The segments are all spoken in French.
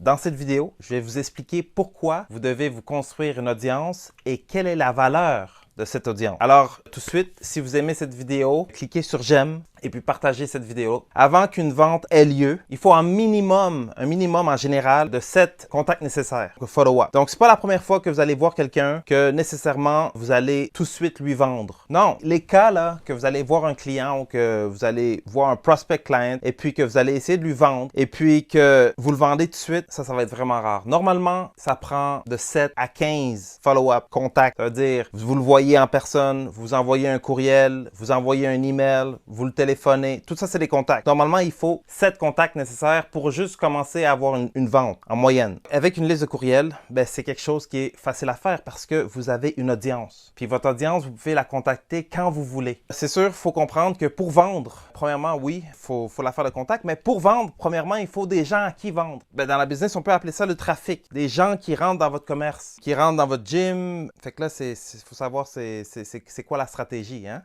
Dans cette vidéo, je vais vous expliquer pourquoi vous devez vous construire une audience et quelle est la valeur de cette audience. Alors, tout de suite, si vous aimez cette vidéo, cliquez sur j'aime et puis partagez cette vidéo. Avant qu'une vente ait lieu, il faut un minimum en général de 7 contacts nécessaires, follow-up. Donc, c'est pas la première fois que vous allez voir quelqu'un que nécessairement vous allez tout de suite lui vendre. Non, les cas là que vous allez voir un client ou que vous allez voir un prospect client et puis que vous allez essayer de lui vendre et puis que vous le vendez tout de suite, ça va être vraiment rare. Normalement, ça prend de 7 à 15 follow-up contacts. Ça veut dire, vous le voyez en personne, vous envoyez un courriel, vous envoyez un email, vous le téléphonez. Tout ça, c'est des contacts. Normalement, il faut 7 contacts nécessaires pour juste commencer à avoir une vente en moyenne. Avec une liste de courriels, ben, c'est quelque chose qui est facile à faire parce que vous avez une audience. Puis votre audience, vous pouvez la contacter quand vous voulez. C'est sûr, il faut comprendre que pour vendre, premièrement, oui, il faut la faire de contact, mais pour vendre, premièrement, il faut des gens à qui vendre. Ben, dans la business, on peut appeler ça le trafic. Des gens qui rentrent dans votre commerce, qui rentrent dans votre gym. Fait que là, il faut savoir c'est quoi la stratégie, hein?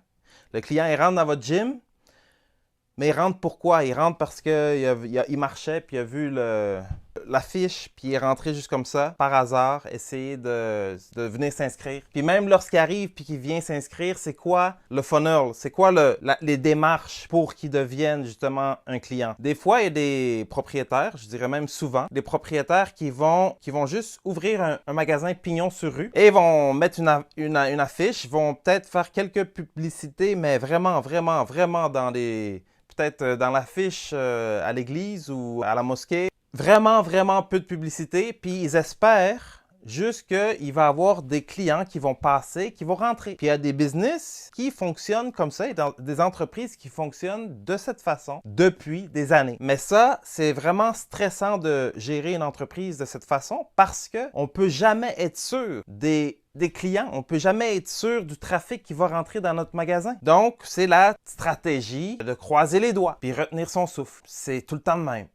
Le client, il rentre dans votre gym, mais il rentre pourquoi? Il rentre parce qu'il marchait, puis il a vu l'affiche, puis il est rentré juste comme ça, par hasard, essayer de venir s'inscrire. Puis même lorsqu'il arrive, puis qu'il vient s'inscrire, c'est quoi le funnel? C'est quoi les démarches pour qu'il devienne justement un client? Des fois, il y a des propriétaires, je dirais même souvent, des propriétaires qui vont juste ouvrir un magasin pignon sur rue et ils vont mettre une affiche, ils vont peut-être faire quelques publicités, mais vraiment dans les... peut-être dans l'affiche à l'église ou à la mosquée. Vraiment peu de publicité, puis ils espèrent juste qu'il va y avoir des clients qui vont passer, qui vont rentrer. Puis il y a des business qui fonctionnent comme ça, et des entreprises qui fonctionnent de cette façon depuis des années. Mais ça, c'est vraiment stressant de gérer une entreprise de cette façon parce qu'on ne peut jamais être sûr des clients, on ne peut jamais être sûr du trafic qui va rentrer dans notre magasin. Donc, c'est la stratégie de croiser les doigts puis retenir son souffle. C'est tout le temps le même.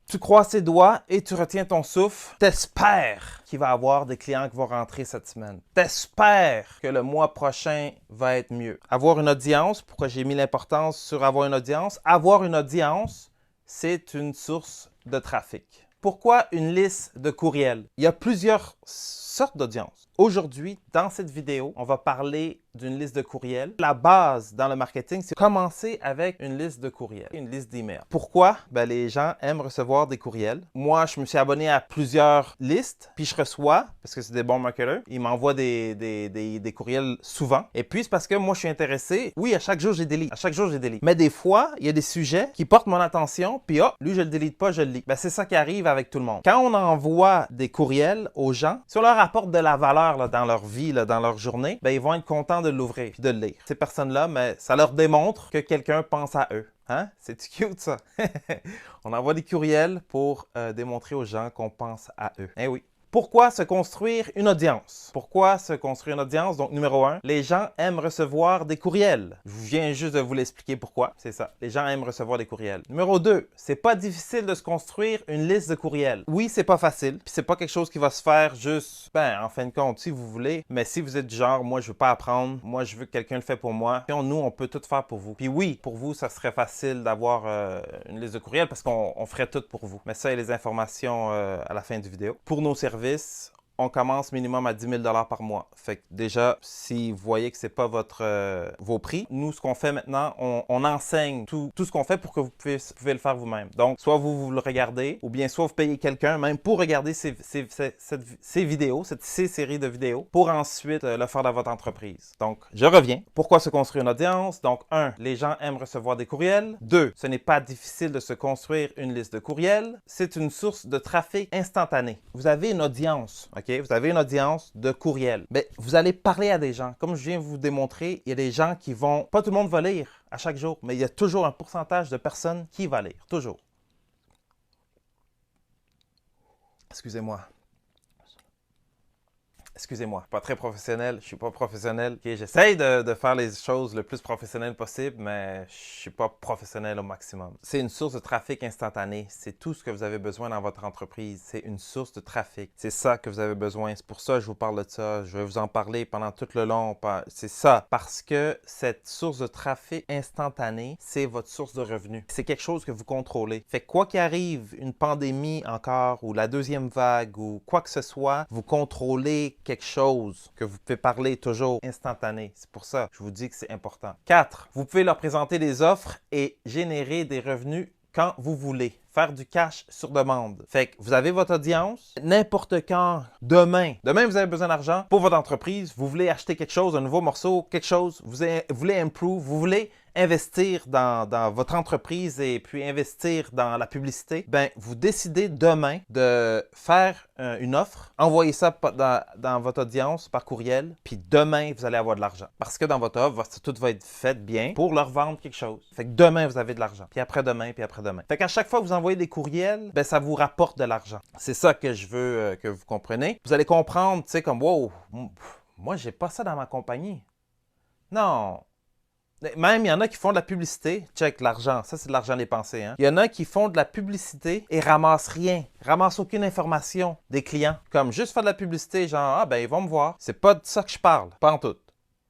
Tu croises tes doigts et tu retiens ton souffle. T'espères qu'il va y avoir des clients qui vont rentrer cette semaine. T'espères que le mois prochain va être mieux. Avoir une audience, pourquoi j'ai mis l'importance sur avoir une audience? Avoir une audience, c'est une source de trafic. Pourquoi une liste de courriels? Il y a plusieurs sortes d'audiences. Aujourd'hui, dans cette vidéo, on va parler d'une liste de courriels. La base dans le marketing, c'est commencer avec une liste de courriels, une liste d'emails. Pourquoi? Ben, les gens aiment recevoir des courriels. Moi, je me suis abonné à plusieurs listes, puis je reçois, parce que c'est des bons marketeurs, ils m'envoient des courriels souvent. Et puis, c'est parce que moi, je suis intéressé. Oui, à chaque jour, j'ai des leads. À chaque jour, j'ai des leads. Mais des fois, il y a des sujets qui portent mon attention, puis lui, je le délite pas, je le lis. Ben, c'est ça qui arrive avec tout le monde. Quand on envoie des courriels aux gens, si on leur apporte de la valeur là, dans leur vie, là, dans leur journée, ben, ils vont être contents de l'ouvrir et de le lire. Ces personnes-là, mais ça leur démontre que quelqu'un pense à eux. Hein? C'est cute, ça? On envoie des courriels pour démontrer aux gens qu'on pense à eux. Eh oui. Pourquoi se construire une audience? Pourquoi se construire une audience? Donc, numéro 1, les gens aiment recevoir des courriels. Je viens juste de vous l'expliquer pourquoi. C'est ça. Les gens aiment recevoir des courriels. Numéro 2, c'est pas difficile de se construire une liste de courriels. Oui, c'est pas facile. Puis c'est pas quelque chose qui va se faire juste, en fin de compte, si vous voulez. Mais si vous êtes du genre, moi, je veux pas apprendre. Moi, je veux que quelqu'un le fait pour moi. Puis nous, on peut tout faire pour vous. Puis oui, pour vous, ça serait facile d'avoir une liste de courriels parce qu'on ferait tout pour vous. Mais ça, il y a les informations à la fin du vidéo. Pour nos services, on commence minimum à 10 000 $ par mois. Fait que déjà, si vous voyez que ce n'est pas vos prix, nous, ce qu'on fait maintenant, on enseigne tout ce qu'on fait pour que vous pouvez le faire vous-même. Donc, soit vous le regardez, ou bien soit vous payez quelqu'un même pour regarder ces vidéos, ces séries de vidéos, pour ensuite le faire dans votre entreprise. Donc, je reviens. Pourquoi se construire une audience? Donc, 1, les gens aiment recevoir des courriels. 2, ce n'est pas difficile de se construire une liste de courriels. C'est une source de trafic instantané. Vous avez une audience, OK? Vous avez une audience de courriel. Bien, vous allez parler à des gens. Comme je viens de vous démontrer, il y a des gens qui vont... Pas tout le monde va lire à chaque jour, mais il y a toujours un pourcentage de personnes qui va lire. Toujours. Excusez-moi. excusez-moi, pas très professionnel, je suis pas professionnel. Okay, j'essaye de faire les choses le plus professionnel possible, mais je suis pas professionnel au maximum. C'est une source de trafic instantané. C'est tout ce que vous avez besoin dans votre entreprise. C'est une source de trafic. C'est ça que vous avez besoin. C'est pour ça que je vous parle de ça. Je vais vous en parler pendant tout le long. C'est ça. Parce que cette source de trafic instantané, c'est votre source de revenus. C'est quelque chose que vous contrôlez. Fait que quoi qu'il arrive, une pandémie encore, ou la deuxième vague, ou quoi que ce soit, vous contrôlez quelque chose que vous pouvez parler toujours instantané. C'est pour ça que je vous dis que c'est important. 4. Vous pouvez leur présenter des offres et générer des revenus quand vous voulez. Faire du cash sur demande. Fait que vous avez votre audience, n'importe quand, demain, vous avez besoin d'argent pour votre entreprise, vous voulez acheter quelque chose, un nouveau morceau, quelque chose, vous voulez improve, vous voulez investir dans votre entreprise et puis investir dans la publicité, ben vous décidez demain de faire une offre, envoyez ça dans votre audience par courriel, puis demain, vous allez avoir de l'argent. Parce que dans votre offre, tout va être fait bien pour leur vendre quelque chose. Fait que demain, vous avez de l'argent. Puis après-demain, puis après-demain. Fait qu'à chaque fois que vous envoyez des courriels, ben ça vous rapporte de l'argent. C'est ça que je veux que vous compreniez. Vous allez comprendre, tu sais, comme, wow, moi, j'ai pas ça dans ma compagnie. Non. Même, il y en a qui font de la publicité. Check l'argent. Ça, c'est de l'argent dépensé. Hein? Il y en a qui font de la publicité et ramassent rien. Ramassent aucune information des clients. Comme juste faire de la publicité, genre, ah ben, ils vont me voir. C'est pas de ça que je parle. Pas en tout.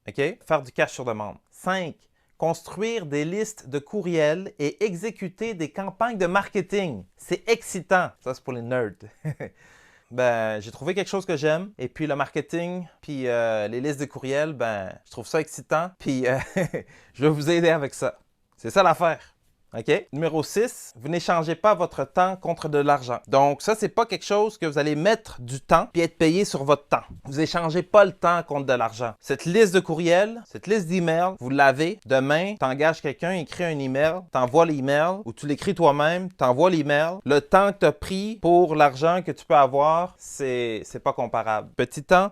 OK? Faire du cash sur demande. 5. Construire des listes de courriels et exécuter des campagnes de marketing. C'est excitant. Ça, c'est pour les nerds. Ben, j'ai trouvé quelque chose que j'aime. Et puis le marketing, puis les listes de courriels, ben, je trouve ça excitant. Puis je vais vous aider avec ça. C'est ça l'affaire. OK? Numéro 6, vous n'échangez pas votre temps contre de l'argent. Donc, ça, c'est pas quelque chose que vous allez mettre du temps puis être payé sur votre temps. Vous n'échangez pas le temps contre de l'argent. Cette liste de courriels, cette liste d'emails, vous l'avez. Demain, tu engages quelqu'un, écrit un email, t'envoies l'email ou tu l'écris toi-même, t'envoies l'email. Le temps que tu as pris pour l'argent que tu peux avoir, c'est pas comparable. Petit temps,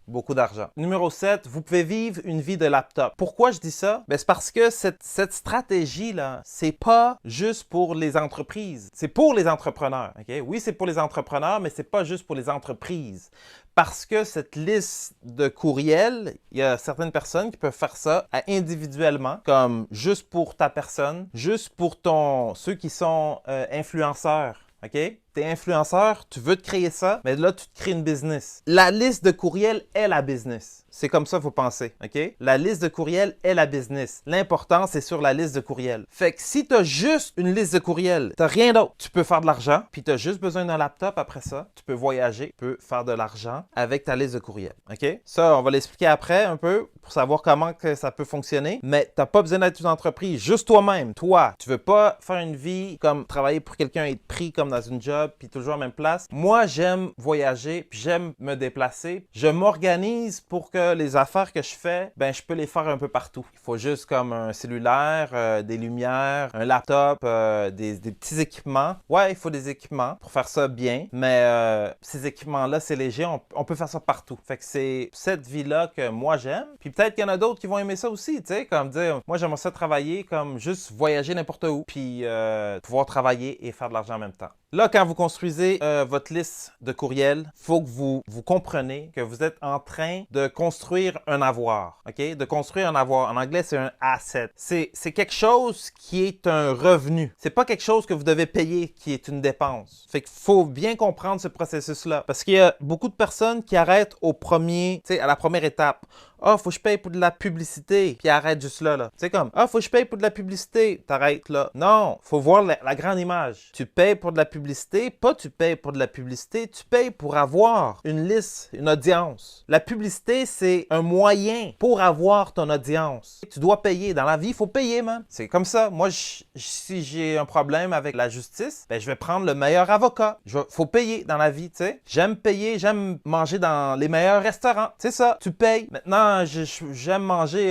beaucoup d'argent. Numéro 7, vous pouvez vivre une vie de laptop. Pourquoi je dis ça? Ben, c'est parce que cette stratégie-là, c'est pas juste pour les entreprises. C'est pour les entrepreneurs. Okay? Oui, c'est pour les entrepreneurs, mais c'est pas juste pour les entreprises. Parce que cette liste de courriels, il y a certaines personnes qui peuvent faire ça individuellement, comme juste pour ta personne, juste pour ceux qui sont influenceurs. OK? Tu es influenceur, tu veux te créer ça, mais là, tu te crées une business. La liste de courriels est la business. C'est comme ça qu'il faut penser. OK? La liste de courriels est la business. L'important, c'est sur la liste de courriels. Fait que si tu as juste une liste de courriels, tu n'as rien d'autre. Tu peux faire de l'argent, puis tu as juste besoin d'un laptop après ça. Tu peux voyager, tu peux faire de l'argent avec ta liste de courriels. OK? Ça, on va l'expliquer après un peu pour savoir comment que ça peut fonctionner. Mais tu n'as pas besoin d'être une entreprise. Juste toi-même, toi. Tu veux pas faire une vie comme travailler pour quelqu'un et être pris comme dans une job puis toujours à la même place. Moi, j'aime voyager puis j'aime me déplacer. Je m'organise pour que les affaires que je fais, ben je peux les faire un peu partout. Il faut juste comme un cellulaire, des lumières, un laptop, des petits équipements. Ouais, il faut des équipements pour faire ça bien, mais ces équipements-là, c'est léger. On peut faire ça partout. Fait que c'est cette vie-là que moi j'aime. Puis peut-être qu'il y en a d'autres qui vont aimer ça aussi, tu sais, comme dire, moi j'aimerais ça travailler comme juste voyager n'importe où, puis pouvoir travailler et faire de l'argent en même temps. Là, quand vous construisez votre liste de courriels, il faut que vous compreniez que vous êtes en train de construire un avoir. OK? De construire un avoir. En anglais, c'est un asset. C'est quelque chose qui est un revenu. C'est pas quelque chose que vous devez payer qui est une dépense. Fait qu'il faut bien comprendre ce processus-là. Parce qu'il y a beaucoup de personnes qui arrêtent à la première étape. Ah, faut que je paye pour de la publicité. Puis arrête juste là. C'est comme, ah, faut que je paye pour de la publicité. T'arrêtes là. Non, faut voir la grande image. Tu payes pour de la publicité, pas tu payes pour de la publicité, tu payes pour avoir une liste, une audience. La publicité, c'est un moyen pour avoir ton audience. Tu dois payer. Dans la vie, il faut payer, man. C'est comme ça. Moi, si j'ai un problème avec la justice, ben, je vais prendre le meilleur avocat. Faut payer dans la vie, tu sais. J'aime payer, j'aime manger dans les meilleurs restaurants. C'est ça, tu payes. Maintenant, j'aime manger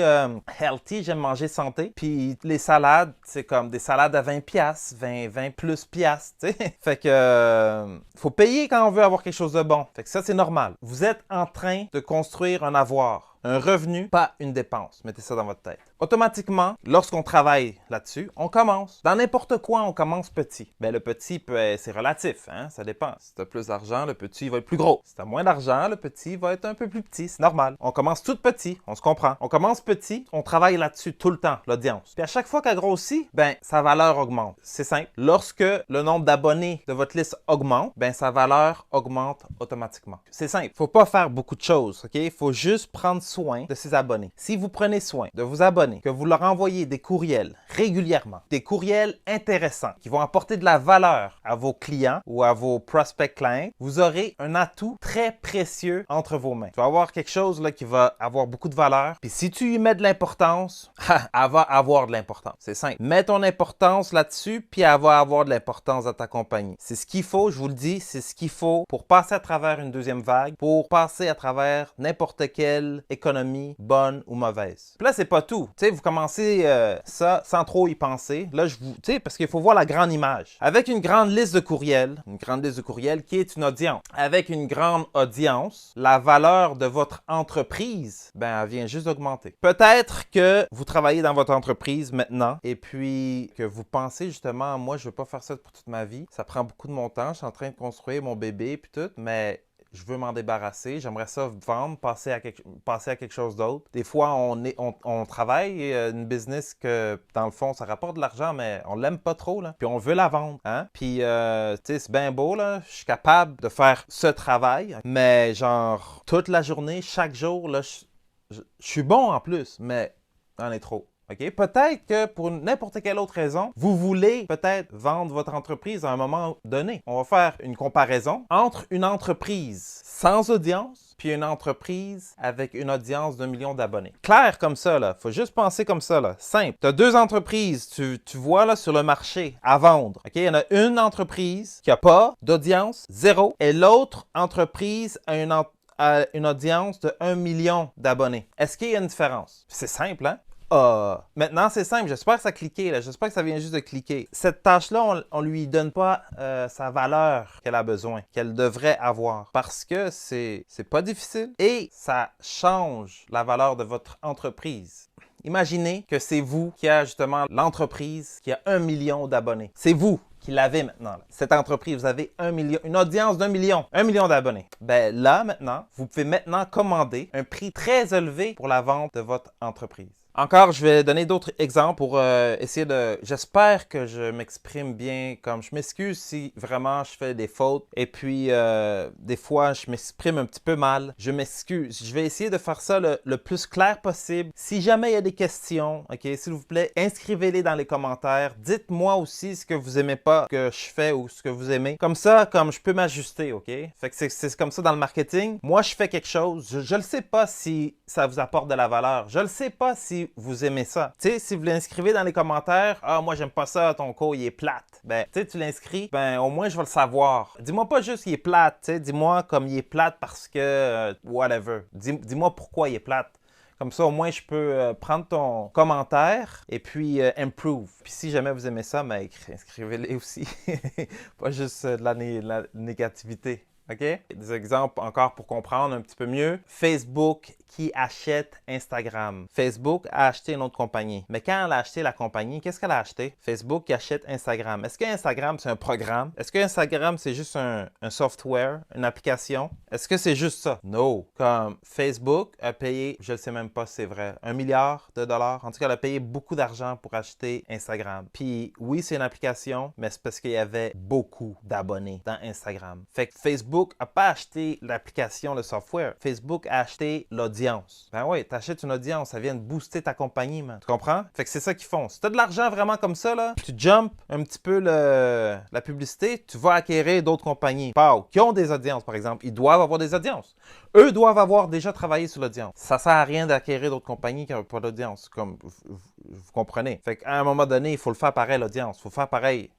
healthy, j'aime manger santé. Puis les salades, c'est comme des salades à 20 piastres, 20 plus piastres, tu sais. Fait que faut payer quand on veut avoir quelque chose de bon. Fait que ça, c'est normal. Vous êtes en train de construire un avoir, un revenu, pas une dépense. Mettez ça dans votre tête. Automatiquement, lorsqu'on travaille là-dessus, on commence. Dans n'importe quoi, on commence petit. Ben, le petit, c'est relatif, hein? Ça dépend. Si tu as plus d'argent, le petit va être plus gros. Si tu as moins d'argent, le petit va être un peu plus petit. C'est normal. On commence tout petit, on se comprend. On commence petit, on travaille là-dessus tout le temps, l'audience. Puis à chaque fois qu'elle grossit, ben, sa valeur augmente. C'est simple. Lorsque le nombre d'abonnés de votre liste augmente, ben, sa valeur augmente automatiquement. C'est simple. Il ne faut pas faire beaucoup de choses, OK? Il faut juste prendre soin de ses abonnés. Si vous prenez soin de vos abonnés, que vous leur envoyez des courriels régulièrement, des courriels intéressants qui vont apporter de la valeur à vos clients ou à vos prospects clients, vous aurez un atout très précieux entre vos mains. Tu vas avoir quelque chose là, qui va avoir beaucoup de valeur. Puis si tu y mets de l'importance, elle va avoir de l'importance. C'est simple. Mets ton importance là-dessus, puis elle va avoir de l'importance dans ta compagnie. C'est ce qu'il faut, je vous le dis, c'est ce qu'il faut pour passer à travers une deuxième vague, pour passer à travers n'importe quelle économie, bonne ou mauvaise. Puis là, c'est pas tout. Tu sais, vous commencez ça sans trop y penser. Là, tu sais, parce qu'il faut voir la grande image. Avec une grande liste de courriels qui est une audience. Avec une grande audience, la valeur de votre entreprise, ben, elle vient juste d'augmenter. Peut-être que vous travaillez dans votre entreprise maintenant et puis que vous pensez justement, moi, je ne veux pas faire ça pour toute ma vie. Ça prend beaucoup de mon temps. Je suis en train de construire mon bébé puis tout, mais je veux m'en débarrasser, j'aimerais ça vendre, passer à quelque chose d'autre. Des fois, on travaille une business que, dans le fond, ça rapporte de l'argent, mais on l'aime pas trop, là. Puis on veut la vendre, hein. Puis, tu sais, c'est bien beau, là. Je suis capable de faire ce travail, mais genre, toute la journée, chaque jour, là, je suis bon en plus, mais c'en est trop. OK? Peut-être que pour n'importe quelle autre raison, vous voulez peut-être vendre votre entreprise à un moment donné. On va faire une comparaison entre une entreprise sans audience puis une entreprise avec une audience d'1 million d'abonnés. Clair comme ça, là. Faut juste penser comme ça, là. Simple. Tu as deux entreprises, tu vois là sur le marché à vendre. OK? Il y en a une entreprise qui n'a pas d'audience, zéro, et l'autre entreprise a une audience de 1 million d'abonnés. Est-ce qu'il y a une différence? C'est simple, hein? Maintenant, c'est simple. J'espère que ça a cliqué. J'espère que ça vient juste de cliquer. Cette tâche-là, on ne lui donne pas sa valeur qu'elle a besoin, qu'elle devrait avoir. Parce que c'est pas difficile et ça change la valeur de votre entreprise. Imaginez que c'est vous qui a justement l'entreprise qui a 1 million d'abonnés. C'est vous qui l'avez maintenant. Là. Cette entreprise, vous avez 1 million, une audience d'1 million, 1 million d'abonnés. Ben là, maintenant, vous pouvez maintenant commander un prix très élevé pour la vente de votre entreprise. Encore, je vais donner d'autres exemples pour essayer de... J'espère que je m'exprime bien, comme je m'excuse si vraiment je fais des fautes. Et puis, des fois, je m'exprime un petit peu mal. Je m'excuse. Je vais essayer de faire ça le plus clair possible. Si jamais il y a des questions, OK, s'il vous plaît, inscrivez-les dans les commentaires. Dites-moi aussi ce que vous aimez pas que je fais ou ce que vous aimez. Comme ça, comme je peux m'ajuster, OK? Fait que c'est comme ça dans le marketing. Moi, je fais quelque chose. Je ne sais pas si ça vous apporte de la valeur. Je ne sais pas si vous aimez ça. Tu sais, si vous l'inscrivez dans les commentaires, « Ah, moi, j'aime pas ça, ton cours, il est plate. » Ben, tu sais, tu l'inscris, ben, au moins, je vais le savoir. Dis-moi pas juste, il est plate, tu sais. Dis-moi comme il est plate parce que, whatever. Dis-moi pourquoi il est plate. Comme ça, au moins, je peux prendre ton commentaire et puis improve. Puis si jamais vous aimez ça, ben, inscrivez-les aussi. Pas juste de la négativité. OK? Des exemples encore pour comprendre un petit peu mieux. Facebook qui achète Instagram. Facebook a acheté une autre compagnie. Mais quand elle a acheté la compagnie, qu'est-ce qu'elle a acheté? Facebook qui achète Instagram. Est-ce que Instagram, c'est un programme? Est-ce que Instagram, c'est juste un software, une application? Est-ce que c'est juste ça? Non. Comme Facebook a payé, je ne sais même pas si c'est vrai, 1 milliard de dollars. En tout cas, elle a payé beaucoup d'argent pour acheter Instagram. Puis oui, c'est une application, mais c'est parce qu'il y avait beaucoup d'abonnés dans Instagram. Fait que Facebook n'a pas acheté l'application, le software. Facebook a acheté l'audience. Ben oui, tu achètes une audience, ça vient de booster ta compagnie, man. Tu comprends? Fait que c'est ça qu'ils font. Si tu as de l'argent vraiment comme ça, là, tu jump un petit peu la publicité, tu vas acquérir d'autres compagnies qui ont des audiences, par exemple. Ils doivent avoir des audiences. Eux doivent avoir déjà travaillé sur l'audience. Ça sert à rien d'acquérir d'autres compagnies qui n'ont pas d'audience, comme vous comprenez. Fait qu'à un moment donné, il faut le faire pareil, l'audience. Il faut faire pareil,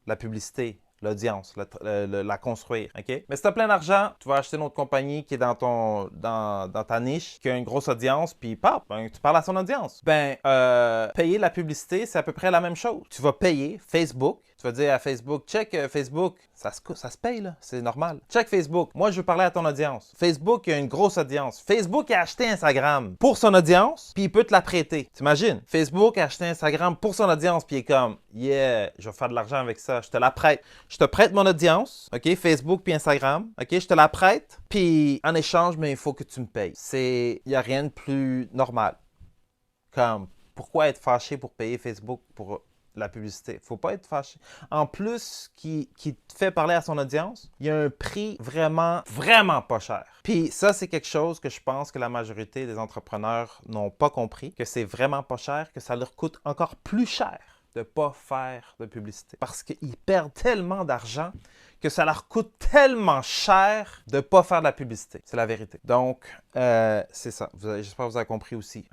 la publicité. L'audience, la construire, OK? Mais si tu as plein d'argent, tu vas acheter une autre compagnie qui est dans ta niche, qui a une grosse audience, puis tu parles à son audience. Ben, payer la publicité, c'est à peu près la même chose. Tu vas payer Facebook, tu Tu vas dire à Facebook, check Facebook, ça se paye là, c'est normal. Check Facebook, moi je veux parler à ton audience. Facebook a une grosse audience. Facebook a acheté Instagram pour son audience, puis il peut te la prêter. T'imagines? Facebook a acheté Instagram pour son audience, puis il est comme, yeah, je vais faire de l'argent avec ça, je te la prête. Je te prête mon audience, ok, Facebook puis Instagram, ok, je te la prête, puis en échange, mais il faut que tu me payes. Il n'y a rien de plus normal. Comme, pourquoi être fâché pour payer Facebook pour la publicité? Faut pas être fâché. En plus, qui te fait parler à son audience, il y a un prix vraiment, vraiment pas cher. Puis ça, c'est quelque chose que je pense que la majorité des entrepreneurs n'ont pas compris, que c'est vraiment pas cher, que ça leur coûte encore plus cher de ne pas faire de publicité. Parce qu'ils perdent tellement d'argent que ça leur coûte tellement cher de ne pas faire de la publicité. C'est la vérité. Donc, c'est ça. J'espère que vous avez compris aussi.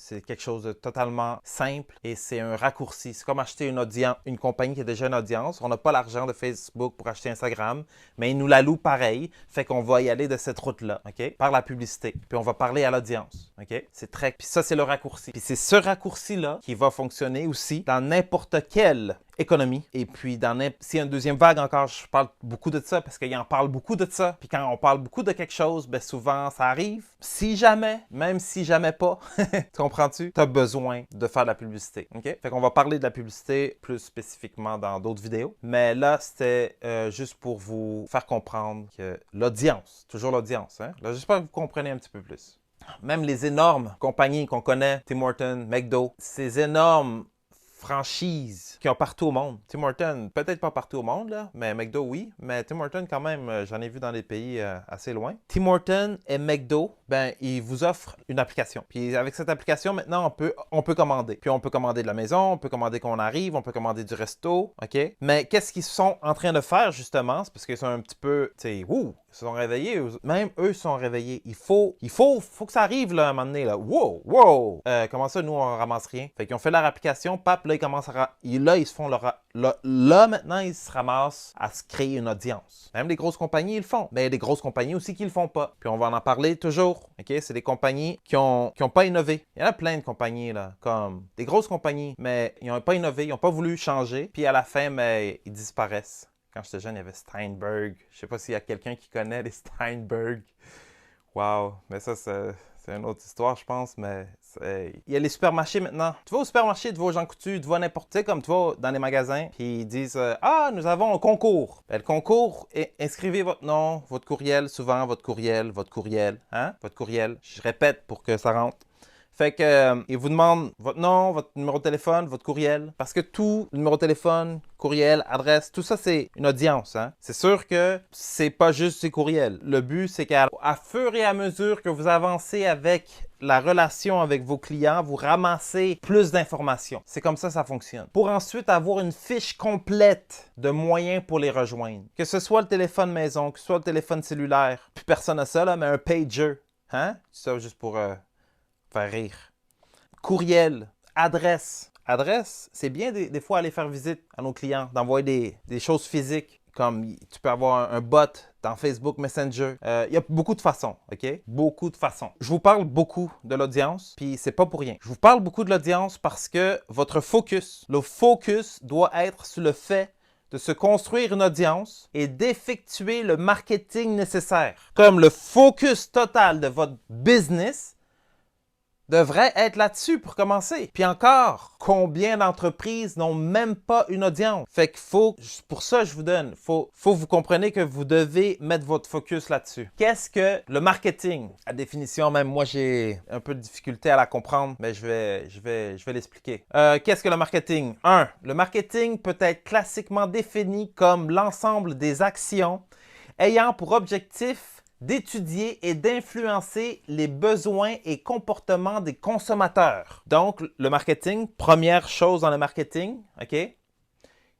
C'est quelque chose de totalement simple et c'est un raccourci. C'est comme acheter une compagnie qui a déjà une audience. On n'a pas l'argent de Facebook pour acheter Instagram, mais ils nous la louent pareil. Fait qu'on va y aller de cette route-là, OK? Par la publicité. Puis on va parler à l'audience, OK? C'est très... Puis ça, c'est le raccourci. Puis c'est ce raccourci-là qui va fonctionner aussi dans n'importe quelle économie. Et puis, s'il y a une deuxième vague encore, je parle beaucoup de ça parce qu'il en parle beaucoup de ça. Puis quand on parle beaucoup de quelque chose, bien souvent, ça arrive. Si jamais, même si jamais pas, tu comprends-tu? Tu as besoin de faire de la publicité. OK? Fait qu'on va parler de la publicité plus spécifiquement dans d'autres vidéos. Mais là, c'était juste pour vous faire comprendre que l'audience, toujours l'audience, hein? Là, j'espère que vous comprenez un petit peu plus. Même les énormes compagnies qu'on connaît, Tim Hortons, McDo, ces énormes franchises qui ont partout au monde. Tim Hortons, peut-être pas partout au monde, là, mais McDo, oui. Mais Tim Hortons, quand même, j'en ai vu dans des pays assez loin. Tim Hortons et McDo, ben, ils vous offrent une application. Puis avec cette application, maintenant, on peut commander. Puis on peut commander de la maison, on peut commander qu'on arrive, on peut commander du resto, OK? Mais qu'est-ce qu'ils sont en train de faire, justement? C'est parce qu'ils sont un petit peu, tu sais, ils se sont réveillés. Même eux sont réveillés. Il faut que ça arrive, là, à un moment donné, là. Wow! Comment ça, nous, on ramasse rien? Fait qu'ils ont fait leur application, pap, là, ils commencent à... Là, ils se font leur... Là, maintenant, ils se ramassent à se créer une audience. Même les grosses compagnies, ils le font. Mais il y a des grosses compagnies aussi qui le font pas. Puis on va en parler toujours. OK? C'est des compagnies qui ont pas innové. Il y en a plein de compagnies, là, comme des grosses compagnies, mais ils n'ont pas innové, ils n'ont pas voulu changer. Puis à la fin, mais ils disparaissent. Quand j'étais jeune, il y avait Steinberg. Je ne sais pas s'il y a quelqu'un qui connaît les Steinberg. Wow! Mais ça, c'est une autre histoire, je pense. Mais il y a les supermarchés maintenant. Tu vas au supermarché, tu vas au Jean Coutu, tu vas n'importe quoi, comme tu vas dans les magasins, puis ils disent ah, nous avons un concours. Ben, le concours, inscrivez votre nom, votre courriel, souvent votre courriel, hein? Votre courriel. Je répète pour que ça rentre. Fait que, ils vous demandent votre nom, votre numéro de téléphone, votre courriel. Parce que tout, numéro de téléphone, courriel, adresse, tout ça, c'est une audience. Hein? C'est sûr que c'est pas juste ces courriels. Le but, c'est qu'à fur et à mesure que vous avancez avec la relation avec vos clients, vous ramassez plus d'informations. C'est comme ça fonctionne. Pour ensuite avoir une fiche complète de moyens pour les rejoindre. Que ce soit le téléphone maison, que ce soit le téléphone cellulaire. Plus personne n'a ça, là, mais un pager. Hein? Ça, juste pour... faire rire. Courriel, adresse. Adresse, c'est bien des fois aller faire visite à nos clients, d'envoyer des choses physiques, comme tu peux avoir un bot dans Facebook Messenger. Il y a beaucoup de façons, OK? Beaucoup de façons. Je vous parle beaucoup de l'audience, puis c'est pas pour rien. Je vous parle beaucoup de l'audience parce que votre focus, le focus doit être sur le fait de se construire une audience et d'effectuer le marketing nécessaire. Comme le focus total de votre business devrait être là-dessus pour commencer. Puis encore, combien d'entreprises n'ont même pas une audience? Fait qu'il faut, pour ça je vous donne, faut vous compreniez que vous devez mettre votre focus là-dessus. Qu'est-ce que le marketing? La définition, même moi j'ai un peu de difficulté à la comprendre, mais je vais l'expliquer. Qu'est-ce que le marketing? 1. Le marketing peut être classiquement défini comme l'ensemble des actions ayant pour objectif d'étudier et d'influencer les besoins et comportements des consommateurs. Donc, le marketing, première chose dans le marketing, OK?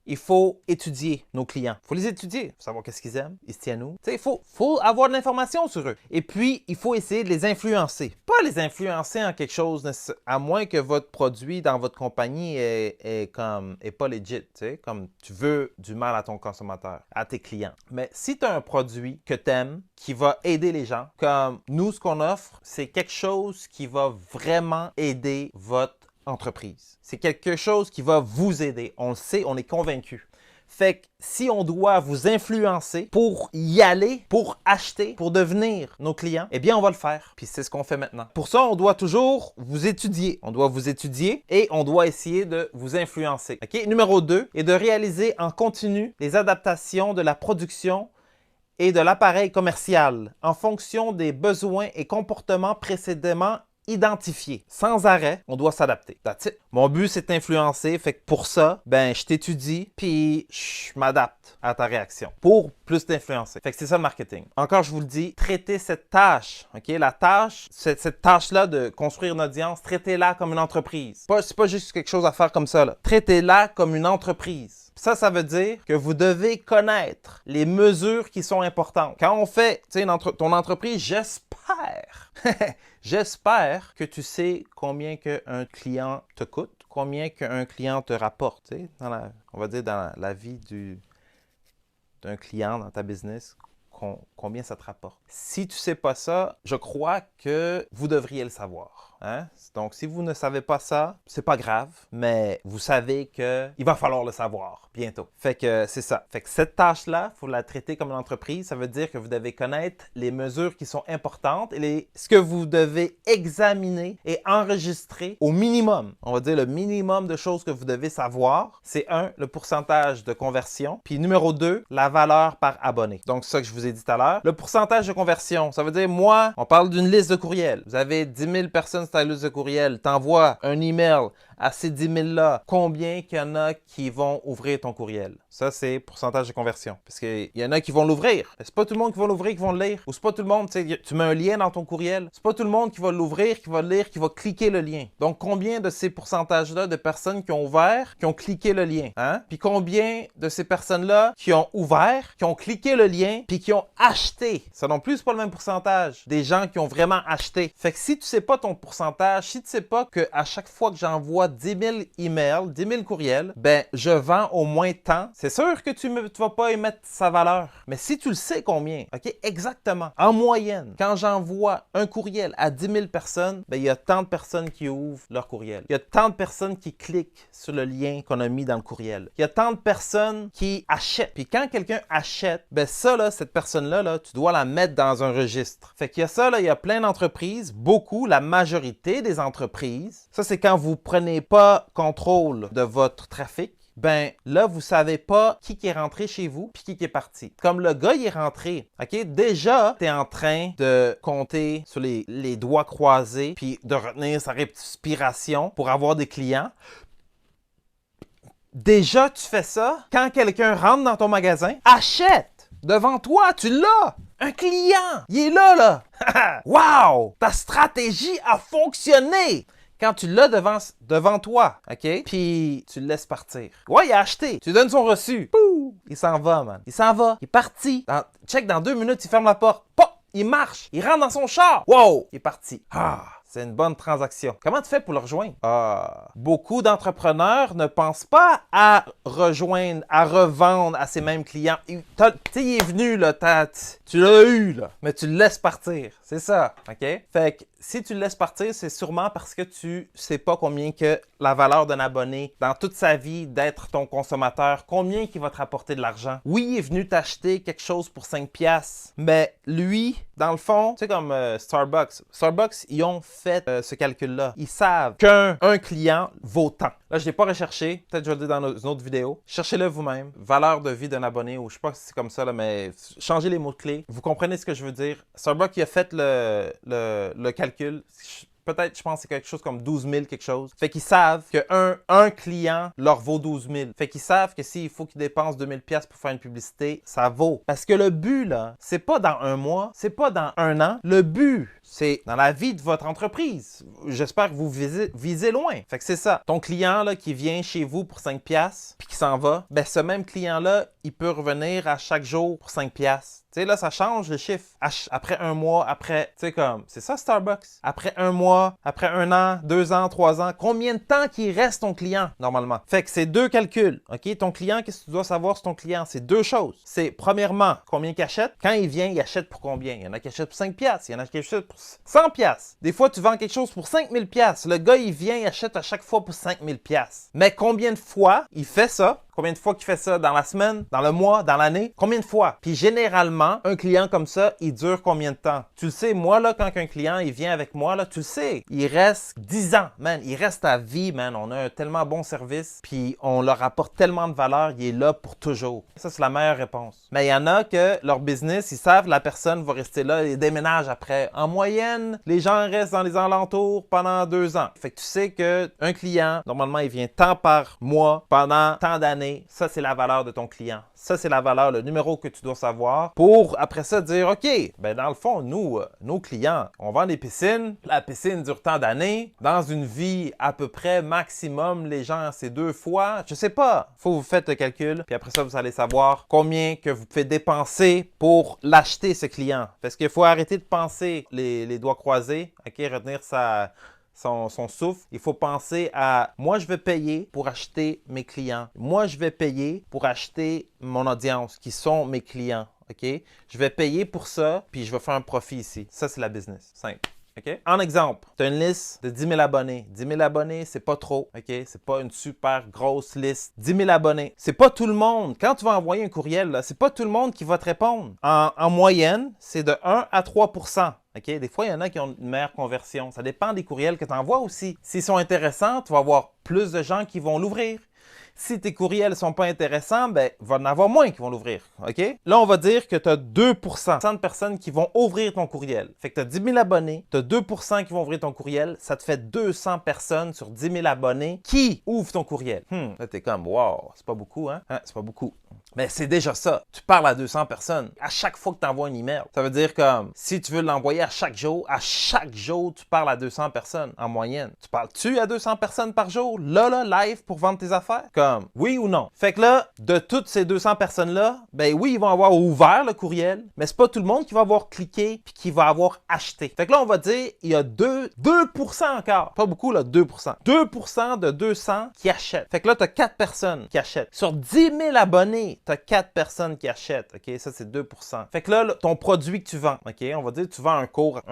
Il faut étudier nos clients. Il faut les étudier. Il faut savoir qu'est-ce qu'ils aiment. Ils se tiennent où. Il faut avoir de l'information sur eux. Et puis, il faut essayer de les influencer. Pas les influencer en quelque chose, à moins que votre produit dans votre compagnie est pas legit. Comme tu veux du mal à ton consommateur, à tes clients. Mais si tu as un produit que tu aimes, qui va aider les gens, comme nous, ce qu'on offre, c'est quelque chose qui va vraiment aider votre entreprise. C'est quelque chose qui va vous aider. On le sait, on est convaincu. Fait que si on doit vous influencer pour y aller, pour acheter, pour devenir nos clients, eh bien, on va le faire. Puis c'est ce qu'on fait maintenant. Pour ça, on doit toujours vous étudier. On doit vous étudier et on doit essayer de vous influencer. OK? Numéro 2 est de réaliser en continu les adaptations de la production et de l'appareil commercial en fonction des besoins et comportements précédemment identifiés. Sans arrêt, on doit s'adapter. That's it. Mon but, c'est d'influencer. Fait que pour ça, ben, je t'étudie puis je m'adapte à ta réaction pour plus t'influencer. Fait que c'est ça le marketing. Encore, je vous le dis, traitez cette tâche, OK? La tâche, cette tâche-là de construire une audience, traitez-la comme une entreprise. C'est pas juste quelque chose à faire comme ça, là. Traitez-la comme une entreprise. Ça veut dire que vous devez connaître les mesures qui sont importantes. Quand on fait ton entreprise, j'espère, j'espère que tu sais combien qu'un client te coûte, combien qu'un client te rapporte, on va dire dans la vie d'un client dans ta business, combien ça te rapporte. Si tu ne sais pas ça, je crois que vous devriez le savoir. Hein? Donc, si vous ne savez pas ça, c'est pas grave, mais vous savez qu'il va falloir le savoir bientôt. Fait que c'est ça. Fait que cette tâche-là, il faut la traiter comme une entreprise. Ça veut dire que vous devez connaître les mesures qui sont importantes et ce que vous devez examiner et enregistrer au minimum. On va dire le minimum de choses que vous devez savoir. C'est 1, le pourcentage de conversion. Puis numéro 2, la valeur par abonné. Donc, c'est ça que je vous ai dit tout à l'heure. Le pourcentage de conversion, ça veut dire, moi, on parle d'une liste de courriels. Vous avez 10 000 personnes sur ta liste de courriel. T'envoies un email à ces 10 000-là. Combien qu'il y en a qui vont ouvrir ton courriel? Ça, c'est pourcentage de conversion. Parce qu'il y en a qui vont l'ouvrir. C'est pas tout le monde qui va l'ouvrir, qui va le lire. Ou c'est pas tout le monde, tu mets un lien dans ton courriel. C'est pas tout le monde qui va l'ouvrir, qui va le lire, qui va cliquer le lien. Donc, combien de ces pourcentages-là de personnes qui ont ouvert, qui ont cliqué le lien? Hein? Puis combien de ces personnes-là qui ont ouvert, qui ont cliqué le lien, puis qui ont acheté? Ça non plus, c'est pas le même pourcentage des gens qui ont vraiment acheté. Fait que si tu sais pas ton pourcentage, si tu sais pas qu'à chaque fois que j'envoie 10 000 emails, 10 000 courriels, ben, je vends au moins tant. C'est sûr que tu vas pas émettre sa valeur. Mais si tu le sais combien, OK, exactement, en moyenne, quand j'envoie un courriel à 10 000 personnes, ben, il y a tant de personnes qui ouvrent leur courriel. Il y a tant de personnes qui cliquent sur le lien qu'on a mis dans le courriel. Il y a tant de personnes qui achètent. Puis quand quelqu'un achète, ben ça, là, cette personne-là, là, tu dois la mettre dans un registre. Fait qu'il y a ça, là, il y a plein d'entreprises, beaucoup, la majorité des entreprises. Ça, c'est quand vous prenez pas contrôle de votre trafic. Ben là, vous savez pas qui est rentré chez vous puis qui est parti. Comme le gars, il est rentré, OK? Déjà, tu es en train de compter sur les doigts croisés puis de retenir sa respiration pour avoir des clients. Déjà, tu fais ça. Quand quelqu'un rentre dans ton magasin, achète! Devant toi, tu l'as! Un client! Il est là, là! Wow! Ta stratégie a fonctionné! Quand tu l'as devant toi, OK? Puis tu le laisses partir. Ouais, il a acheté. Tu lui donnes son reçu. Pouh! Il s'en va, man. Il s'en va. Il est parti. Check, dans 2 minutes, il ferme la porte. Pop! Il marche. Il rentre dans son char. Wow! Il est parti. Ah! C'est une bonne transaction. Comment tu fais pour le rejoindre? Beaucoup d'entrepreneurs ne pensent pas à rejoindre, à revendre à ces mêmes clients. Tu sais, il est venu, là, tu l'as eu, là, mais tu le laisses partir. C'est ça, OK? Fait que si tu le laisses partir, c'est sûrement parce que tu sais pas combien que la valeur d'un abonné dans toute sa vie d'être ton consommateur, combien qu'il va te rapporter de l'argent. Oui, il est venu t'acheter quelque chose pour 5$, mais lui, dans le fond, tu sais comme Starbucks. Starbucks, ils ont fait ce calcul-là. Ils savent qu'un client vaut tant. Là, je ne l'ai pas recherché. Peut-être que je vais le dire dans une autre vidéo. Cherchez-le vous-même. Valeur de vie d'un abonné, ou je sais pas si c'est comme ça, là, mais changez les mots-clés. Vous comprenez ce que je veux dire. Starbucks, il a fait le calcul. Peut-être, je pense que c'est quelque chose comme 12 000 quelque chose. Fait qu'ils savent qu'un client leur vaut 12 000. Fait qu'ils savent que s'il faut qu'ils dépensent 2 000 $ pour faire une publicité, ça vaut. Parce que le but, là, c'est pas dans un mois, c'est pas dans un an. Le but, c'est dans la vie de votre entreprise. J'espère que vous visez loin. Fait que c'est ça. Ton client, là, qui vient chez vous pour 5$ puis qui s'en va, ben ce même client-là, il peut revenir à chaque jour pour 5$. Tu sais, là, ça change le chiffre. Après un mois, après, tu sais, comme, c'est ça Starbucks. Après un mois, après 1 an, 2 ans, 3 ans, combien de temps qu'il reste ton client, normalement? Fait que c'est 2 calculs, OK? Ton client, qu'est-ce que tu dois savoir sur ton client? C'est 2 choses. C'est, premièrement, combien qu'il achète. Quand il vient, il achète pour combien? Il y en a qui achètent pour 5$, il y en a qui achètent pour chose. 100 pièces. Des fois, tu vends quelque chose pour 5000 pièces. Le gars, il vient, il achète à chaque fois pour 5000 pièces. Mais combien de fois il fait ça? Combien de fois qu'il fait ça dans la semaine, dans le mois, dans l'année? Combien de fois? Puis généralement, un client comme ça, il dure combien de temps? Tu le sais, moi, là, quand un client, il vient avec moi, là, tu le sais, il reste 10 ans, man. Il reste à vie, man. On a un tellement bon service, puis on leur apporte tellement de valeur, il est là pour toujours. Ça, c'est la meilleure réponse. Mais il y en a que leur business, ils savent la personne va rester là et déménage après. En moyenne, les gens restent dans les alentours pendant 2 ans. Fait que tu sais qu'un client, normalement, il vient tant par mois pendant tant d'années. Ça, c'est la valeur de ton client. Ça, c'est la valeur, le numéro que tu dois savoir pour, après ça, dire, OK, ben dans le fond, nous, nos clients, on vend des piscines. La piscine dure tant d'années. Dans une vie, à peu près, maximum, les gens, c'est 2 fois. Je sais pas. Faut que vous faites le calcul. Puis après ça, vous allez savoir combien que vous pouvez dépenser pour l'acheter, ce client. Parce qu'il faut arrêter de penser les doigts croisés. OK, retenir son souffle. Il faut penser à moi, je vais payer pour acheter mes clients. Moi, je vais payer pour acheter mon audience, qui sont mes clients. OK? Je vais payer pour ça, puis je vais faire un profit ici. Ça, c'est la business. Simple. OK? En exemple, tu as une liste de 10 000 abonnés. 10 000 abonnés, c'est pas trop. OK? C'est pas une super grosse liste. 10 000 abonnés. C'est pas tout le monde. Quand tu vas envoyer un courriel, c'est pas tout le monde qui va te répondre. En moyenne, c'est de 1 à 3 %. Okay? Des fois, il y en a qui ont une meilleure conversion. Ça dépend des courriels que tu envoies aussi. S'ils sont intéressants, tu vas avoir plus de gens qui vont l'ouvrir. Si tes courriels ne sont pas intéressants, ben, il va en avoir moins qui vont l'ouvrir. OK? Là, on va dire que tu as 2 % de personnes qui vont ouvrir ton courriel. Fait que tu as 10 000 abonnés, tu as 2 % qui vont ouvrir ton courriel. Ça te fait 200 personnes sur 10 000 abonnés qui ouvrent ton courriel. Là, tu es comme, wow, c'est pas beaucoup, hein? C'est pas beaucoup. Mais c'est déjà ça. Tu parles à 200 personnes à chaque fois que tu envoies un email. Ça veut dire comme, si tu veux l'envoyer à chaque jour, tu parles à 200 personnes en moyenne. Tu parles-tu à 200 personnes par jour, là, live, pour vendre tes affaires? Comme, oui ou non? Fait que là, de toutes ces 200 personnes-là, ben oui, ils vont avoir ouvert le courriel, mais c'est pas tout le monde qui va avoir cliqué puis qui va avoir acheté. Fait que là, on va dire, il y a 2 % encore. Pas beaucoup, là, 2 %. 2 % de 200 qui achètent. Fait que là, tu as 4 personnes qui achètent. Sur 10 000 abonnés, tu as 4 personnes qui achètent. OK? Ça, c'est 2 %. Fait que là, ton produit que tu vends, OK? On va dire que tu vends un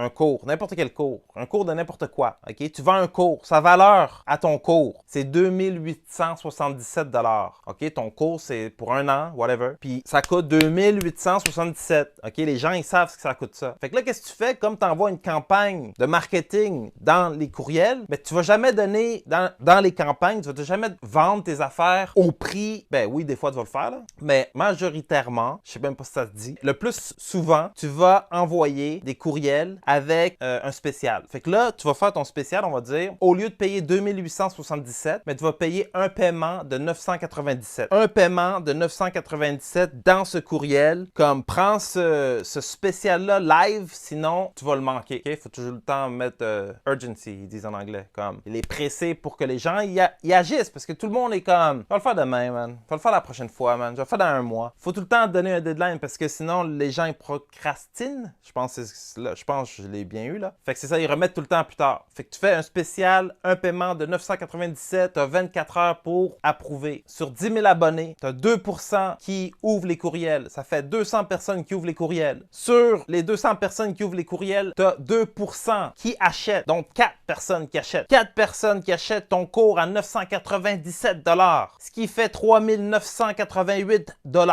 cours, n'importe quel cours, un cours de n'importe quoi. OK? Tu vends un cours. Sa valeur à ton cours, c'est 2 877 $. OK? Ton cours, c'est pour 1 an, whatever. Puis ça coûte 2 877. OK? Les gens, ils savent ce que ça coûte ça. Fait que là, qu'est-ce que tu fais? Comme tu envoies une campagne de marketing dans les courriels, mais tu vas jamais donner dans les campagnes, tu vas jamais vendre tes affaires au prix. Ben oui, des fois, tu vas le faire, là. Mais majoritairement, je sais même pas si ça se dit, le plus souvent, tu vas envoyer des courriels avec un spécial. Fait que là, tu vas faire ton spécial, on va dire, au lieu de payer 2 877, mais tu vas payer un paiement de 997. Un paiement de 997 dans ce courriel, comme prends ce spécial-là live, sinon tu vas le manquer. Il faut toujours le temps mettre urgency, ils disent en anglais. Comme, il est pressé pour que les gens y agissent, parce que tout le monde est comme, je vais le faire demain, man. Je vais le faire la prochaine fois, man. Je vais le faire dans 1 mois. Faut tout le temps donner un deadline, parce que sinon, les gens, ils procrastinent. Je pense que je l'ai bien eu, là. Fait que c'est ça, ils remettent tout le temps plus tard. Fait que tu fais un spécial, un paiement de 997, tu as 24 heures pour approuver. Sur 10 000 abonnés, tu as 2 % qui ouvrent les courriels. Ça fait 200 personnes qui ouvrent les courriels. Sur les 200 personnes qui ouvrent les courriels, tu as 2 % qui achètent. Donc, 4 personnes qui achètent. 4 personnes qui achètent ton cours à 997 $. Ce qui fait 3 988 $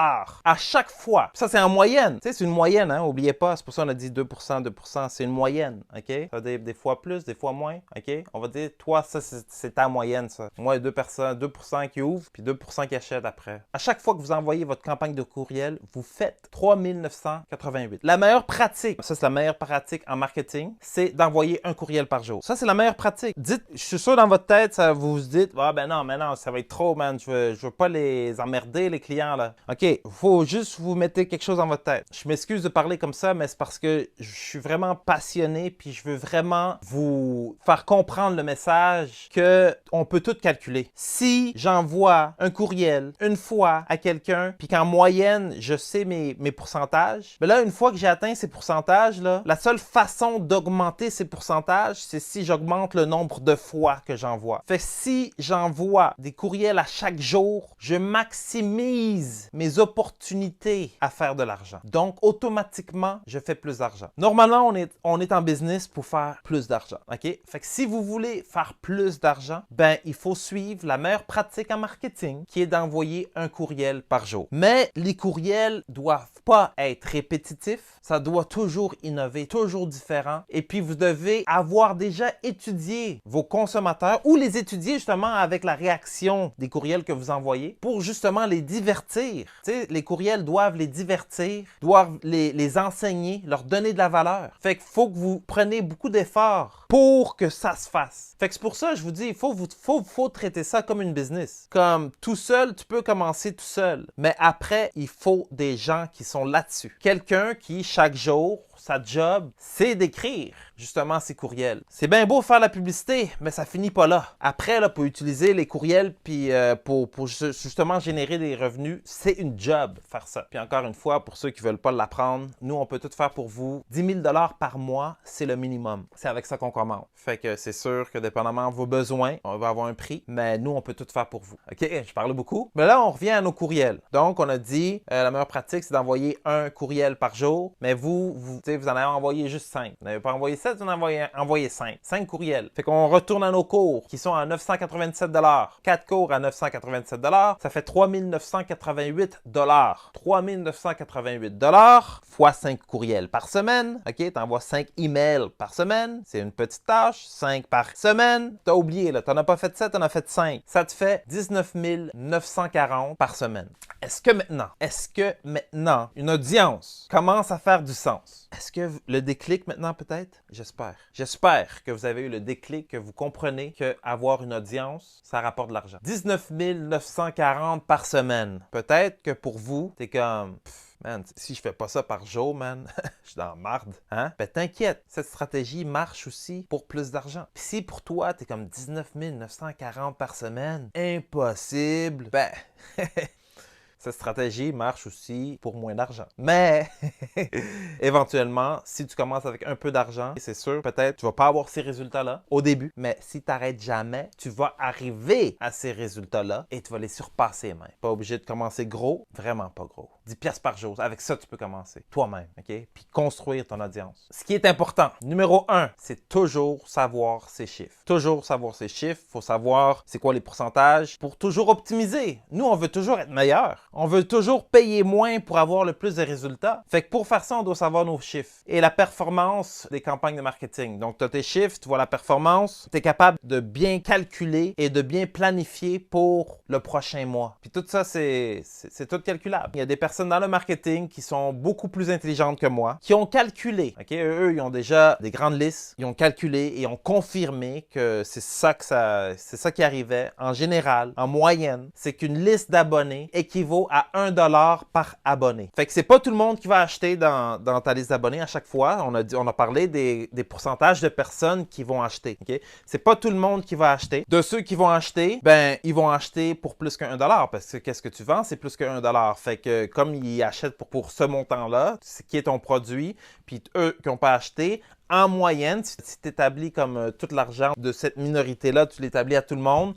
à chaque fois. Ça, c'est en moyenne. Tu sais, c'est une moyenne, hein? N'oubliez pas. C'est pour ça qu'on a dit 2 %, 2 %. C'est une moyenne, OK? Ça veut dire des fois plus, des fois moins, OK? On va dire, toi, ça, c'est ta moyenne, ça. Moi, 2 % qui ouvrent, puis 2 % qui achètent après. À chaque fois que vous envoyez votre campagne de courriel, vous faites 3 988. La meilleure pratique, ça, c'est la meilleure pratique en marketing, c'est d'envoyer un courriel par jour. Ça, c'est la meilleure pratique. Dites, je suis sûr dans votre tête, ça vous dites, ah ben non, mais non, ça va être trop, man. Je veux pas les emmerder, les clients, là. OK, faut juste vous mettre quelque chose dans votre tête. Je m'excuse de parler comme ça, mais c'est parce que je suis vraiment passionné, puis je veux vraiment vous faire comprendre le message qu'on peut tout calculer. Si j'envoie un courriel une fois à quelqu'un, puis qu'en moyenne, je sais mes pourcentages, mais là, une fois que j'ai atteint ces pourcentages-là, la seule façon d'augmenter ces pourcentages, c'est si j'augmente le nombre de fois que j'envoie. Fait que si j'envoie des courriels à chaque jour, je maximise j'utilise mes opportunités à faire de l'argent. Donc, automatiquement, je fais plus d'argent. Normalement, on est en business pour faire plus d'argent. OK? Fait que si vous voulez faire plus d'argent, ben, il faut suivre la meilleure pratique en marketing qui est d'envoyer un courriel par jour. Mais les courriels doivent pas être répétitifs. Ça doit toujours innover, toujours différent. Et puis, vous devez avoir déjà étudié vos consommateurs ou les étudier justement avec la réaction des courriels que vous envoyez pour justement les divertir. Tu sais, les courriels doivent les divertir, doivent les enseigner, leur donner de la valeur. Fait qu'il faut que vous preniez beaucoup d'efforts pour que ça se fasse. Fait que c'est pour ça que je vous dis, il faut traiter ça comme une business. Comme tout seul, tu peux commencer tout seul. Mais après, il faut des gens qui sont là-dessus. Quelqu'un qui, chaque jour, sa job, c'est d'écrire justement ces courriels. C'est bien beau faire la publicité, mais ça finit pas là. Après, là, pour utiliser les courriels puis pour justement générer des revenus, c'est une job faire ça. Puis encore une fois, pour ceux qui veulent pas l'apprendre, nous, on peut tout faire pour vous. 10 000 $ par mois, c'est le minimum. C'est avec ça qu'on commence. Fait que c'est sûr que dépendamment de vos besoins, on va avoir un prix, mais nous, on peut tout faire pour vous. OK? Je parle beaucoup. Mais là, on revient à nos courriels. Donc, on a dit, la meilleure pratique, c'est d'envoyer un courriel par jour, mais vous en avez envoyé juste 5. Vous n'avez pas envoyé 7, vous en avez envoyé 5. 5 courriels. Fait qu'on retourne à nos cours qui sont à 987 $. 4 cours à 987 $, ça fait 3 988 $. 3 988 $ fois 5 courriels par semaine. OK? Tu envoies 5 emails par semaine. C'est une petite tâche. 5 par semaine. Tu as oublié, là. Tu n'en as pas fait 7, tu en as fait 5. Ça te fait 19 940 par semaine. Est-ce que maintenant, une audience commence à faire du sens? Est-ce que le déclic maintenant peut-être? J'espère. J'espère que vous avez eu le déclic, que vous comprenez qu'avoir une audience, ça rapporte de l'argent. 19 940 par semaine. Peut-être que pour vous, t'es comme... Man, si je fais pas ça par jour, man, je suis dans la marde. Hein? Ben t'inquiète, cette stratégie marche aussi pour plus d'argent. Puis si pour toi, t'es comme 19 940 par semaine, impossible, ben... Cette stratégie marche aussi pour moins d'argent. Mais, éventuellement, si tu commences avec un peu d'argent, c'est sûr, peut-être tu ne vas pas avoir ces résultats-là au début, mais si tu n'arrêtes jamais, tu vas arriver à ces résultats-là et tu vas les surpasser même. Pas obligé de commencer gros, vraiment pas gros. 10 piastres par jour, avec ça, tu peux commencer toi-même, OK? Puis construire ton audience. Ce qui est important, numéro 1, c'est toujours savoir ses chiffres. Toujours savoir ses chiffres, il faut savoir c'est quoi les pourcentages pour toujours optimiser. Nous, on veut toujours être meilleur. On veut toujours payer moins pour avoir le plus de résultats. Fait que pour faire ça, on doit savoir nos chiffres. Et la performance des campagnes de marketing. Donc, tu as tes chiffres, tu vois la performance. Tu es capable de bien calculer et de bien planifier pour le prochain mois. Puis tout ça, c'est tout calculable. Il y a des personnes dans le marketing qui sont beaucoup plus intelligentes que moi, qui ont calculé. OK? Eux, ils ont déjà des grandes listes. Ils ont calculé et ont confirmé que c'est ça qui arrivait en général, en moyenne. C'est qu'une liste d'abonnés équivaut à 1 $ par abonné. Fait que c'est pas tout le monde qui va acheter dans ta liste d'abonnés à chaque fois. On a parlé des pourcentages de personnes qui vont acheter. Okay? C'est pas tout le monde qui va acheter. De ceux qui vont acheter, ben ils vont acheter pour plus qu'un $. Parce que qu'est-ce que tu vends, c'est plus qu'un $. Fait que comme ils achètent pour ce montant-là, qui est ton produit, puis eux qui n'ont pas acheté, en moyenne, si tu établis comme tout l'argent de cette minorité-là, tu l'établis à tout le monde,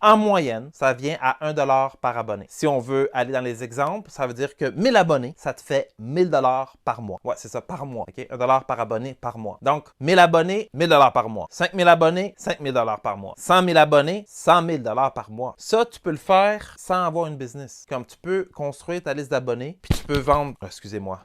en moyenne, ça vient à 1 $ par abonné. Si on veut aller dans les exemples, ça veut dire que 1000 abonnés, ça te fait 1000 $ par mois. Ouais, c'est ça, par mois. OK? 1 $ par abonné par mois. Donc, 1000 abonnés, 1000 $ par mois. 5000 abonnés, 5000 $ par mois. 100 000 abonnés, 100 000 $ par mois. Ça, tu peux le faire sans avoir une business. Comme tu peux construire ta liste d'abonnés, puis tu peux vendre... excusez-moi.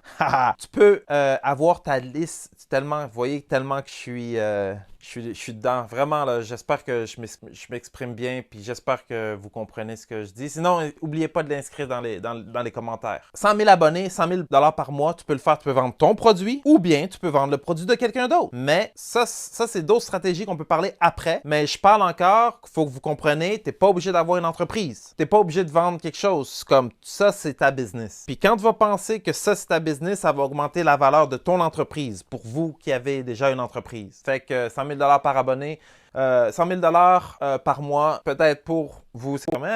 Tu peux avoir ta liste tellement... Vous voyez tellement que je suis dedans. Vraiment, là, j'espère que je m'exprime bien, puis j'espère que vous comprenez ce que je dis. Sinon, n'oubliez pas de l'inscrire dans les commentaires. 100 000 abonnés, 100 000 $ par mois, tu peux le faire. Tu peux vendre ton produit, ou bien tu peux vendre le produit de quelqu'un d'autre. Mais ça c'est d'autres stratégies qu'on peut parler après. Mais je parle encore, il faut que vous compreniez, tu n'es pas obligé d'avoir une entreprise. Tu n'es pas obligé de vendre quelque chose comme ça, c'est ta business. Puis quand tu vas penser que ça, c'est ta business, ça va augmenter la valeur de ton entreprise pour vous qui avez déjà une entreprise. Fait que 100 000 000 $ par abonné. 100 000 $ par mois, peut-être pour vous, c'est comme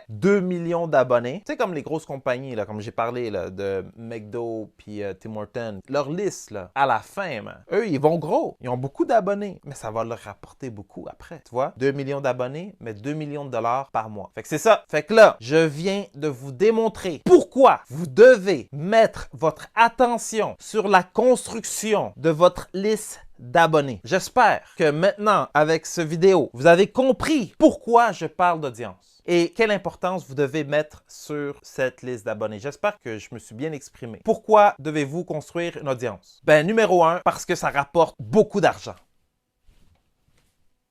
2 millions d'abonnés. C'est comme les grosses compagnies, là, comme j'ai parlé là, de McDo puis Tim Hortons. Leur liste, là, à la fin, eux, ils vont gros. Ils ont beaucoup d'abonnés, mais ça va leur rapporter beaucoup après. Tu vois, 2 millions d'abonnés, mais 2 millions de dollars par mois. Fait que c'est ça. Fait que là, je viens de vous démontrer pourquoi vous devez mettre votre attention sur la construction de votre liste d'abonnés. J'espère que maintenant, avec ce vidéo, vous avez compris pourquoi je parle d'audience et quelle importance vous devez mettre sur cette liste d'abonnés. J'espère que je me suis bien exprimé. Pourquoi devez-vous construire une audience? Ben, numéro 1, parce que ça rapporte beaucoup d'argent.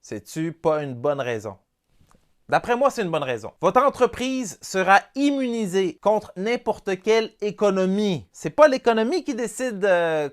C'est-tu pas une bonne raison? D'après moi, c'est une bonne raison. Votre entreprise sera immunisée contre n'importe quelle économie. C'est pas l'économie qui décide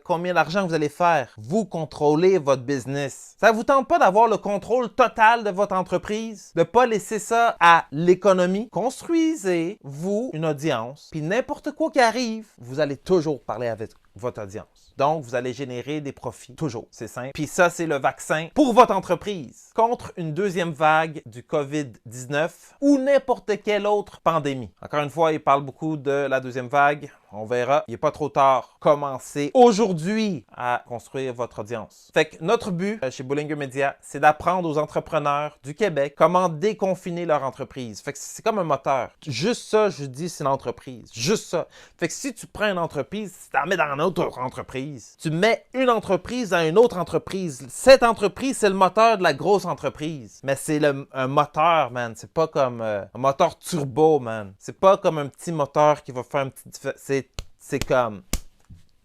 combien d'argent vous allez faire. Vous contrôlez votre business. Ça vous tente pas d'avoir le contrôle total de votre entreprise? De pas laisser ça à l'économie? Construisez-vous une audience, puis n'importe quoi qui arrive, vous allez toujours parler avec votre audience. Donc, vous allez générer des profits, toujours. C'est simple. Puis ça, c'est le vaccin pour votre entreprise contre une deuxième vague du COVID-19 ou n'importe quelle autre pandémie. Encore une fois, il parle beaucoup de la deuxième vague. On verra. Il n'est pas trop tard. Commencez aujourd'hui à construire votre audience. Fait que notre but chez Bullinger Media, c'est d'apprendre aux entrepreneurs du Québec comment déconfiner leur entreprise. Fait que c'est comme un moteur. Juste ça, je dis, c'est une entreprise. Juste ça. Fait que si tu prends une entreprise, tu la mets dans une autre entreprise. Tu mets une entreprise dans une autre entreprise. Cette entreprise, c'est le moteur de la grosse entreprise. Mais c'est un moteur, man. C'est pas comme un moteur turbo, man. C'est pas comme un petit moteur qui va faire un petit... C'est comme...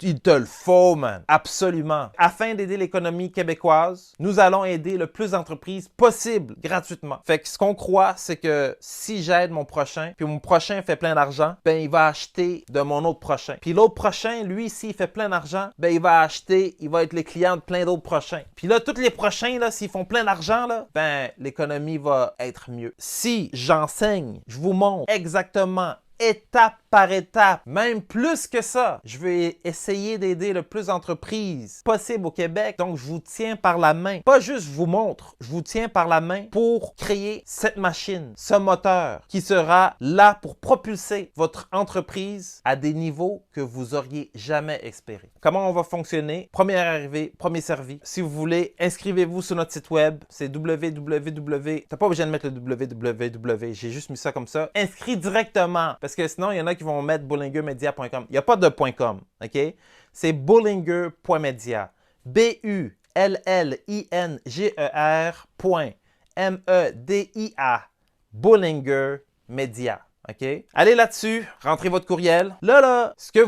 Il te le faut, man. Absolument. Afin d'aider l'économie québécoise, nous allons aider le plus d'entreprises possible gratuitement. Fait que ce qu'on croit, c'est que si j'aide mon prochain, puis mon prochain fait plein d'argent, ben il va acheter de mon autre prochain. Puis l'autre prochain, lui, s'il fait plein d'argent, ben il va acheter, il va être le client de plein d'autres prochains. Puis là, tous les prochains, là, s'ils font plein d'argent, là, ben l'économie va être mieux. Si j'enseigne, je vous montre exactement étape par étape, même plus que ça. Je vais essayer d'aider le plus d'entreprises possible au Québec. Donc, je vous tiens par la main. Pas juste je vous montre, je vous tiens par la main pour créer cette machine, ce moteur qui sera là pour propulser votre entreprise à des niveaux que vous auriez jamais espérés. Comment on va fonctionner? Premier arrivé, premier servi. Si vous voulez, inscrivez-vous sur notre site web. C'est www. T'as pas besoin de mettre le www. J'ai juste mis ça comme ça. Inscris directement. Parce que sinon, il y en a qui vont mettre bullingermedia.com. Il n'y a pas de .com, OK? C'est bullinger.media. BULLINGER.MEDIA. Bullinger Media. OK? Allez là-dessus, rentrez votre courriel. Là, ce que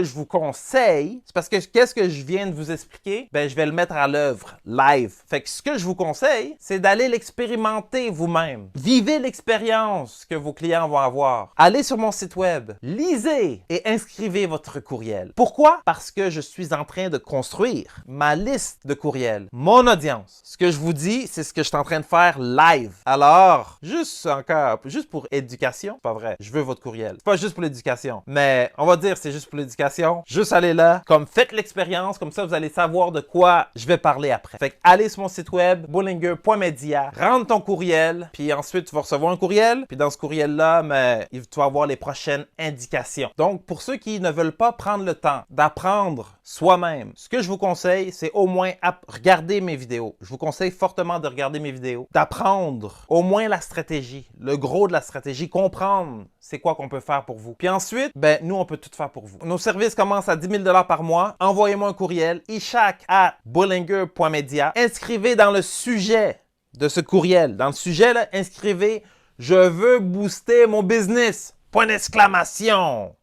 je vous conseille, c'est parce que qu'est-ce que je viens de vous expliquer? Ben, je vais le mettre à l'œuvre, live. Fait que ce que je vous conseille, c'est d'aller l'expérimenter vous-même. Vivez l'expérience que vos clients vont avoir. Allez sur mon site web, lisez et inscrivez votre courriel. Pourquoi? Parce que je suis en train de construire ma liste de courriels, mon audience. Ce que je vous dis, c'est ce que je suis en train de faire live. Alors, juste pour éducation, c'est pas vrai. Je veux votre courriel. C'est pas juste pour l'éducation. Mais on va dire c'est juste pour l'éducation. Juste allez là. Comme faites l'expérience. Comme ça, vous allez savoir de quoi je vais parler après. Fait que allez sur mon site web, bullinger.media. Rentre ton courriel. Puis ensuite, tu vas recevoir un courriel. Puis dans ce courriel-là, tu vas avoir les prochaines indications. Donc, pour ceux qui ne veulent pas prendre le temps d'apprendre soi-même, ce que je vous conseille, c'est au moins regarder mes vidéos. Je vous conseille fortement de regarder mes vidéos. D'apprendre au moins la stratégie. Le gros de la stratégie. Comprendre c'est quoi qu'on peut faire pour vous. Puis ensuite, ben nous, on peut tout faire pour vous. Nos services commencent à 10 000 $ par mois. Envoyez-moi un courriel, ishak@bullinger.media. Inscrivez dans le sujet de ce courriel. Dans le sujet, là, inscrivez « Je veux booster mon business ». Point d'exclamation.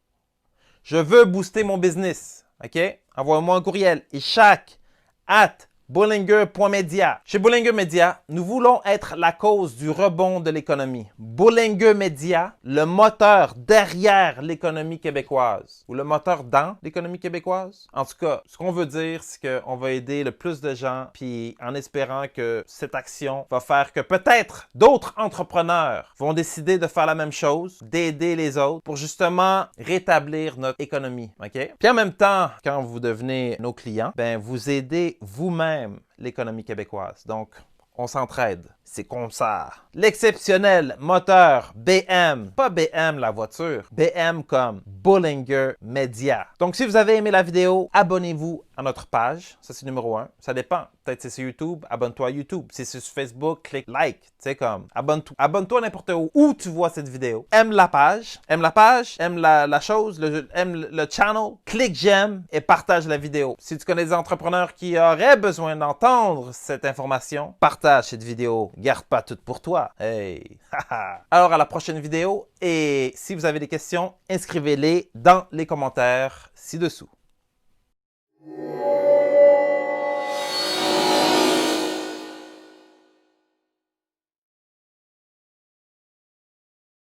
Je veux booster mon business. OK? Envoyez-moi un courriel, ishak@bullinger.media. Chez Bullinger Media, nous voulons être la cause du rebond de l'économie. Bullinger Media, le moteur derrière l'économie québécoise. Ou le moteur dans l'économie québécoise. En tout cas, ce qu'on veut dire, c'est qu'on va aider le plus de gens, puis en espérant que cette action va faire que peut-être d'autres entrepreneurs vont décider de faire la même chose, d'aider les autres pour justement rétablir notre économie. OK? Puis en même temps, quand vous devenez nos clients, ben vous aidez vous-même même l'économie québécoise. Donc, on s'entraide. C'est comme ça. L'exceptionnel moteur BM. Pas BM la voiture. BM comme Bollinger Media. Donc, si vous avez aimé la vidéo, abonnez-vous à notre page. Ça, c'est numéro 1. Ça dépend. Peut-être si c'est YouTube, abonne-toi à YouTube. Si c'est sur Facebook, clique like. Tu sais, comme, abonne-toi. Abonne-toi n'importe où tu vois cette vidéo. Aime la page. Aime la chose, aime le channel. Clique j'aime et partage la vidéo. Si tu connais des entrepreneurs qui auraient besoin d'entendre cette information, partage cette vidéo. Garde pas tout pour toi. Hey! Alors, à la prochaine vidéo. Et si vous avez des questions, inscrivez-les dans les commentaires ci-dessous.